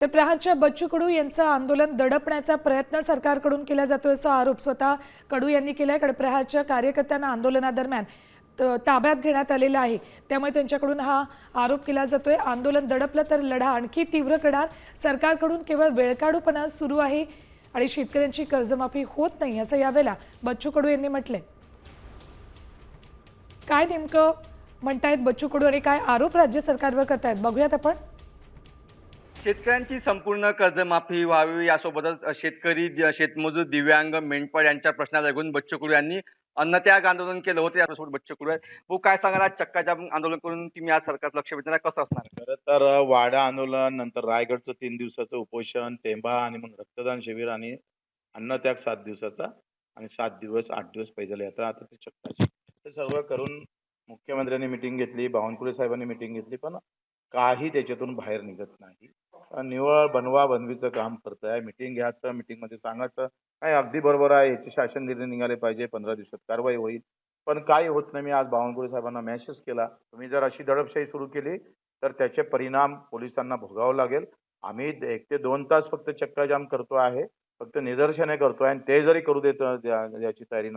तर प्रहारच्या बच्चू कडू यांचं आंदोलन दडपण्याचा प्रयत्न सरकारकडून केला जातोय असा आरोप स्वतः कडू यांनी केलाय. प्रहारच्या कार्यकर्त्यांना आंदोलनादरम्यान ताब्यात घेण्यात आलेला आहे, त्यामुळे त्यांच्याकडून हा आरोप केला जातोय. आंदोलन दडपलं तर लढा आणखी तीव्र करणार. सरकारकडून केवळ वेळकाढूपणा सुरू आहे आणि शेतकऱ्यांची कर्जमाफी होत नाही असं यावेळेला बच्चू कडू यांनी म्हटलंय. काय नेमकं म्हणतायत बच्चू कडू आणि काय आरोप राज्य सरकारवर करतायत बघूयात आपण. शेतकऱ्यांची संपूर्ण कर्जमाफी व्हावी यासोबतच शेतकरी शेतमजूर दिव्यांग मेंढपाळ यांच्या प्रश्नाला ऐकून बच्चू कडू यांनी अन्नत्याग आंदोलन केलं होतं. यासोबत बच्चू कडू आहेत. भाऊ, काय सांगाल, आज चक्काजाम आंदोलन करून तुम्ही आज सरकार लक्ष वेधणार, कसं असणार? खरं तर वाडा आंदोलन नंतर रायगडचं 3 दिवसाचं उपोषण, टेंभा आणि मग रक्तदान शिबिर आणि अन्नत्याग 7 दिवसाचा आणि 7 दिवस 8 दिवस पैदल यात्रा, आता ते चक्काची. हे सर्व करून मुख्यमंत्र्यांनी मिटिंग घेतली, बावनकुळे साहेबांनी मिटिंग घेतली, पण काही त्याच्यातून बाहेर निघत नाही. निव्वळ बनवा-बनवीचं काम करताय. मिटिंग घ्यायचं, मिटिंगमध्ये सांगायचं, काय अगदी बरोबर आहे, याचे शासन निर्णय निघाले पाहिजे, 15 दिवसात कारवाई होईल. पण काही होत नाही. मी आज बावनकुळे साहेबांना मेसेज केला, तुम्ही जर अशी दडपशाही सुरू केली तर त्याचे परिणाम पोलिसांना भोगावं लागेल. आम्ही 1 ते 2 तास फक्त चक्काजाम करतो आहे, फक्त निदर्शने करतोय आणि ते जरी करू देत याची तयारी